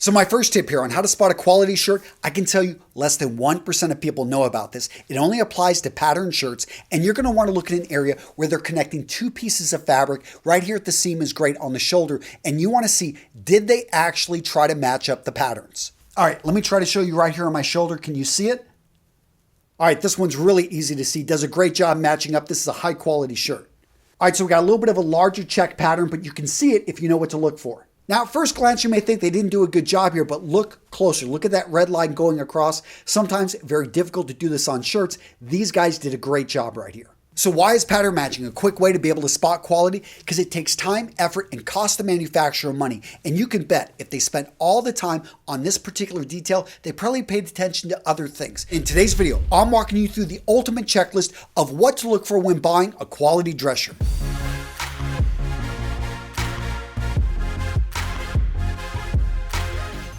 So my first tip here on how to spot a quality shirt, I can tell you less than 1% of people know about this. It only applies to patterned shirts, and you're going to want to look at an area where they're connecting two pieces of fabric. Right here at the seam is great on the shoulder, and you want to see, did they actually try to match up the patterns? All right, let me try to show you right here on my shoulder. Can you see it? All right, this one's really easy to see. Does a great job matching up. This is a high quality shirt. All right, so we got a little bit of a larger check pattern, but you can see it if you know what to look for. Now, at first glance, you may think they didn't do a good job here, but look closer. Look at that red line going across. Sometimes very difficult to do this on shirts. These guys did a great job right here. So why is pattern matching a quick way to be able to spot quality? Because it takes time, effort, and cost the manufacturer money. And you can bet if they spent all the time on this particular detail, they probably paid attention to other things. In today's video, I'm walking you through the ultimate checklist of what to look for when buying a quality dress shirt.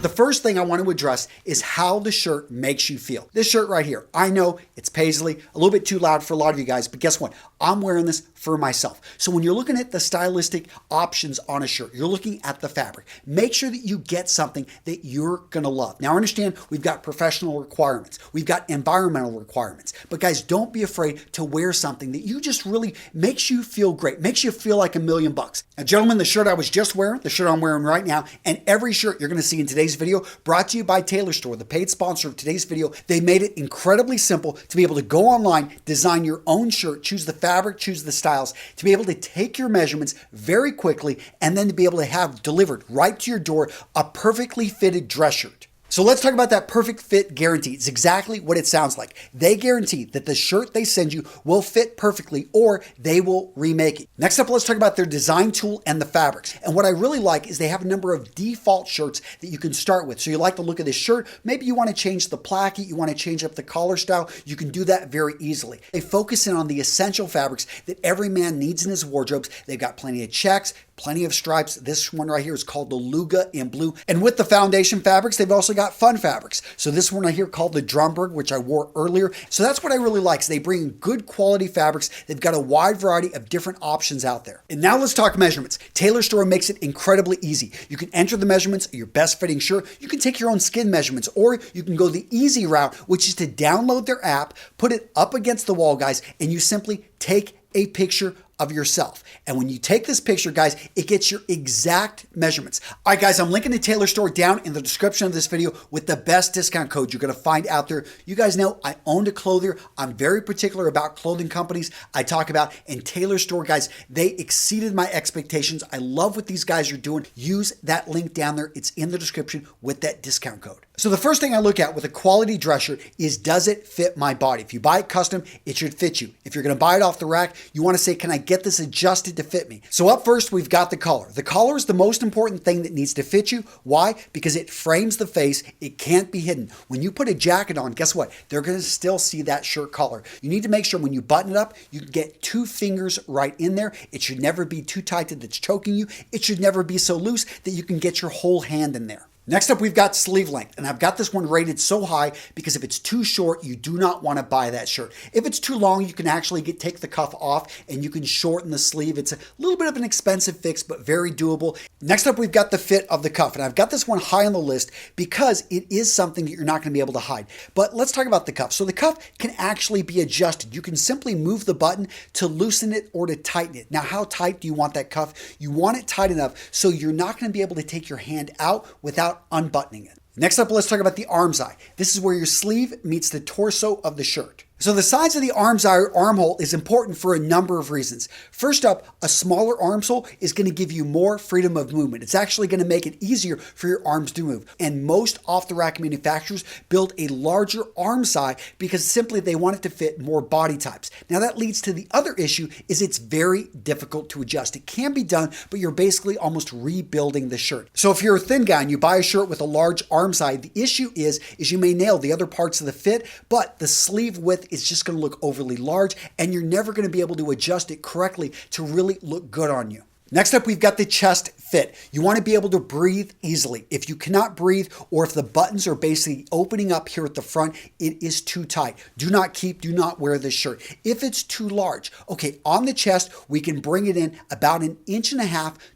The first thing I want to address is how the shirt makes you feel. This shirt right here, I know it's paisley, a little bit too loud for a lot of you guys, but guess what? I'm wearing this for myself. So when you're looking at the stylistic options on a shirt, you're looking at the fabric. Make sure that you get something that you're going to love. Now, understand we've got professional requirements. We've got environmental requirements. But guys, don't be afraid to wear something that you just really makes you feel great, makes you feel like $1,000,000. Now, gentlemen, the shirt I was just wearing, the shirt I'm wearing right now, and every shirt you're going to see in today's video brought to you by Tailor Store, the paid sponsor of today's video. They made it incredibly simple to be able to go online, design your own shirt, choose the fabric, choose the styles, to be able to take your measurements very quickly, and then to be able to have delivered right to your door a perfectly fitted dress shirt. So let's talk about that perfect fit guarantee. It's exactly what it sounds like. They guarantee that the shirt they send you will fit perfectly or they will remake it. Next up, let's talk about their design tool and the fabrics. And what I really like is they have a number of default shirts that you can start with. So you like the look of this shirt. Maybe you want to change the placket. You want to change up the collar style. You can do that very easily. They focus in on the essential fabrics that every man needs in his wardrobes. They've got plenty of checks, plenty of stripes. This one right here is called the Luga in blue. And with the foundation fabrics, they've also got fun fabrics. So this one right here called the Wittenberg, which I wore earlier. So that's what I really like. So they bring good quality fabrics. They've got a wide variety of different options out there. And now let's talk measurements. Tailor Store makes it incredibly easy. You can enter the measurements of your best fitting shirt. You can take your own skin measurements, or you can go the easy route, which is to download their app, put it up against the wall, guys, and you simply take a picture of yourself. And when you take this picture, guys, it gets your exact measurements. All right, guys, I'm linking the Tailor Store down in the description of this video with the best discount code you're going to find out there. You guys know I own a clothier. I'm very particular about clothing companies I talk about. And Tailor Store, guys, they exceeded my expectations. I love what these guys are doing. Use that link down there. It's in the description with that discount code. So the first thing I look at with a quality dress shirt is, does it fit my body? If you buy it custom, it should fit you. If you're going to buy it off the rack, you want to say, can I get this adjusted to fit me? So up first, we've got the collar. The collar is the most important thing that needs to fit you. Why? Because it frames the face. It can't be hidden. When you put a jacket on, guess what? They're going to still see that shirt collar. You need to make sure when you button it up, you can get 2 fingers right in there. It should never be too tight that it's choking you. It should never be so loose that you can get your whole hand in there. Next up, we've got sleeve length, and I've got this one rated so high because if it's too short, you do not want to buy that shirt. If it's too long, you can actually take the cuff off and you can shorten the sleeve. It's a little bit of an expensive fix, but very doable. Next up, we've got the fit of the cuff, and I've got this one high on the list because it is something that you're not going to be able to hide. But let's talk about the cuff. So the cuff can actually be adjusted. You can simply move the button to loosen it or to tighten it. Now, how tight do you want that cuff? You want it tight enough so you're not going to be able to take your hand out without unbuttoning it. Next up, let's talk about the arm's eye. This is where your sleeve meets the torso of the shirt. So the size of the arm's eye or armhole is important for a number of reasons. First up, a smaller armhole is going to give you more freedom of movement. It's actually going to make it easier for your arms to move. And most off-the-rack manufacturers build a larger arm's eye because simply they want it to fit more body types. Now that leads to the other issue is it's very difficult to adjust. It can be done, but you're basically almost rebuilding the shirt. So if you're a thin guy and you buy a shirt with a large arm's eye, the issue is you may nail the other parts of the fit, but the sleeve width is just going to look overly large and you're never going to be able to adjust it correctly to really look good on you. Next up, we've got the chest fit. You want to be able to breathe easily. If you cannot breathe, or if the buttons are basically opening up here at the front, it is too tight. Do not wear this shirt. If it's too large, okay, on the chest, we can bring it in about 1.5 inches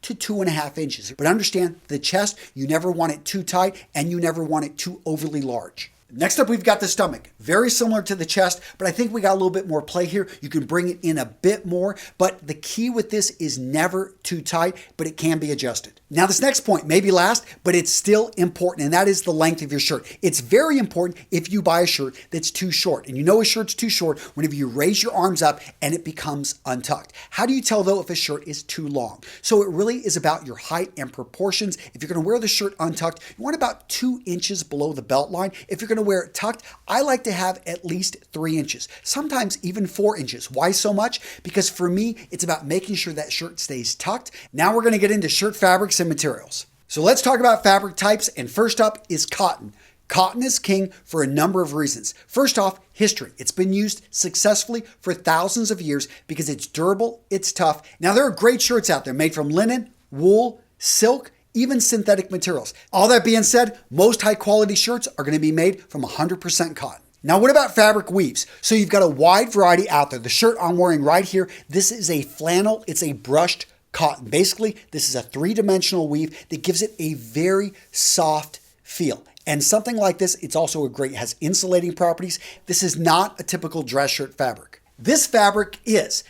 to 2.5 inches. But understand, the chest, you never want it too tight and you never want it too overly large. Next up, we've got the stomach. Very similar to the chest, but I think we got a little bit more play here. You can bring it in a bit more, but the key with this is never too tight, but it can be adjusted. Now, this next point may be last, but it's still important, and that is the length of your shirt. It's very important if you buy a shirt that's too short. And you know a shirt's too short whenever you raise your arms up and it becomes untucked. How do you tell, though, if a shirt is too long? So it really is about your height and proportions. If you're going to wear the shirt untucked, you want about 2 inches below the belt line. If you're going to wear it tucked, I like to have at least 3 inches, sometimes even 4 inches. Why so much? Because for me, it's about making sure that shirt stays tucked. Now we're going to get into shirt fabrics and materials. So let's talk about fabric types, and first up is cotton. Cotton is king for a number of reasons. First off, history. It's been used successfully for thousands of years because it's durable, it's tough. Now there are great shirts out there made from linen, wool, silk, even synthetic materials. All that being said, most high quality shirts are going to be made from 100% cotton. Now, what about fabric weaves? So you've got a wide variety out there. The shirt I'm wearing right here, this is a flannel. It's a brushed cotton. Basically, this is a 3-dimensional weave that gives it a very soft feel. And something like this, it's also has insulating properties. This is not a typical dress shirt fabric. This fabric is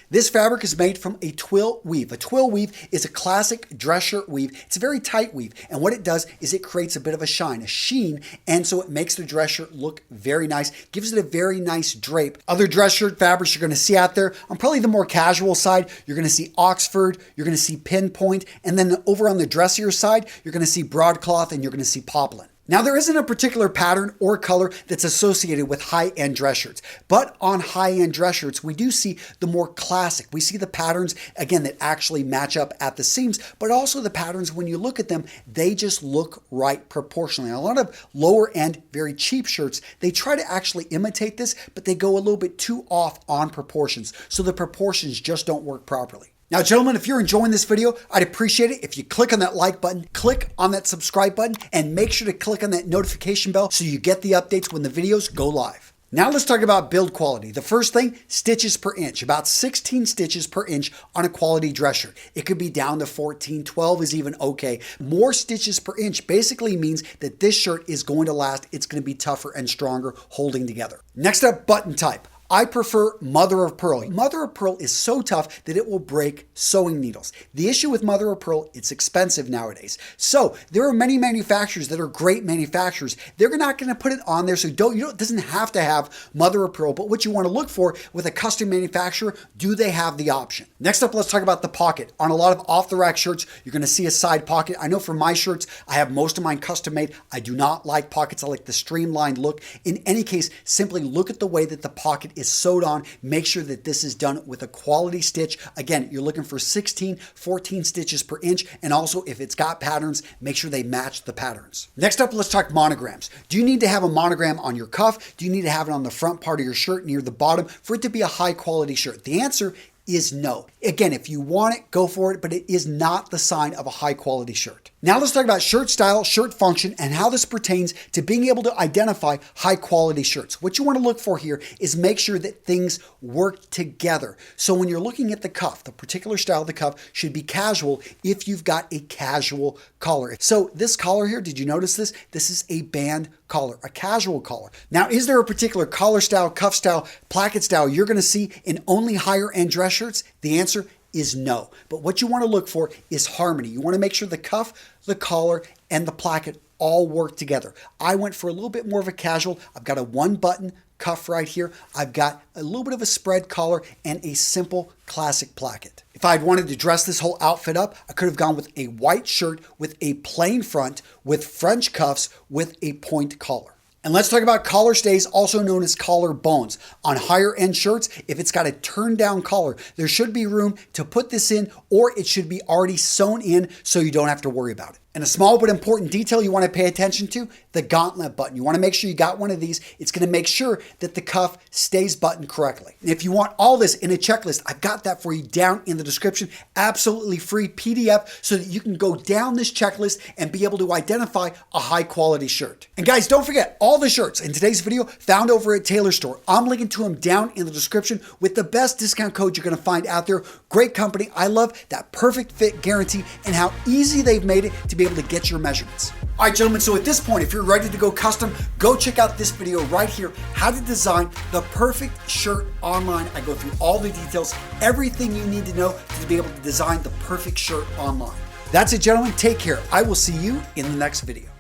made from a twill weave. A twill weave is a classic dress shirt weave. It's a very tight weave. And what it does is it creates a bit of a shine, a sheen. And so it makes the dress shirt look very nice, gives it a very nice drape. Other dress shirt fabrics you're going to see out there, on probably the more casual side, you're going to see Oxford, you're going to see Pinpoint. And then over on the dressier side, you're going to see broadcloth and you're going to see poplin. Now, there isn't a particular pattern or color that's associated with high-end dress shirts, but on high-end dress shirts, we do see the more classic. We see the patterns, again, that actually match up at the seams, but also the patterns, when you look at them, they just look right proportionally. A lot of lower-end, very cheap shirts, they try to actually imitate this, but they go a little bit too off on proportions, so the proportions just don't work properly. Now, gentlemen, if you're enjoying this video, I'd appreciate it if you click on that like button, click on that subscribe button, and make sure to click on that notification bell so you get the updates when the videos go live. Now let's talk about build quality. The first thing, stitches per inch, about 16 stitches per inch on a quality dress shirt. It could be down to 14, 12 is even okay. More stitches per inch basically means that this shirt is going to last. It's going to be tougher and stronger holding together. Next up, button type. I prefer mother of pearl. Mother of pearl is so tough that it will break sewing needles. The issue with mother of pearl, it's expensive nowadays. So there are many manufacturers that are great manufacturers. They're not going to put it on there, so it doesn't have to have mother of pearl. But what you want to look for with a custom manufacturer, do they have the option? Next up, let's talk about the pocket. On a lot of off-the-rack shirts, you're going to see a side pocket. I know for my shirts, I have most of mine custom made. I do not like pockets. I like the streamlined look. In any case, simply look at the way that the pocket is sewed on. Make sure that this is done with a quality stitch. Again, you're looking for 16, 14 stitches per inch. And also, if it's got patterns, make sure they match the patterns. Next up, let's talk monograms. Do you need to have a monogram on your cuff? Do you need to have it on the front part of your shirt near the bottom for it to be a high quality shirt? The answer is no. Again, if you want it, go for it, but it is not the sign of a high quality shirt. Now let's talk about shirt style, shirt function, and how this pertains to being able to identify high quality shirts. What you want to look for here is make sure that things work together. So when you're looking at the cuff, the particular style of the cuff should be casual if you've got a casual collar. So this collar here, did you notice this? This is a band collar, a casual collar. Now, is there a particular collar style, cuff style, placket style you're going to see in only higher end dress shirts? The answer is no. But what you want to look for is harmony. You want to make sure the cuff, the collar, and the placket all work together. I went for a little bit more of a casual. I've got a 1-button cuff right here. I've got a little bit of a spread collar and a simple classic placket. If I'd wanted to dress this whole outfit up, I could have gone with a white shirt with a plain front, with French cuffs, with a point collar. And let's talk about collar stays, also known as collar bones. On higher end shirts, if it's got a turned down collar, there should be room to put this in, or it should be already sewn in so you don't have to worry about it. And a small but important detail you want to pay attention to, the gauntlet button. You want to make sure you got one of these. It's going to make sure that the cuff stays buttoned correctly. And if you want all this in a checklist, I've got that for you down in the description. Absolutely free PDF so that you can go down this checklist and be able to identify a high quality shirt. And guys, don't forget, all the shirts in today's video found over at Taylor Store. I'm linking to them down in the description with the best discount code you're going to find out there. Great company. I love that perfect fit guarantee and how easy they've made it to be able to get your measurements. All right, gentlemen, so at this point, if you're ready to go custom, go check out this video right here, how to design the perfect shirt online. I go through all the details, everything you need to know to be able to design the perfect shirt online. That's it, gentlemen. Take care. I will see you in the next video.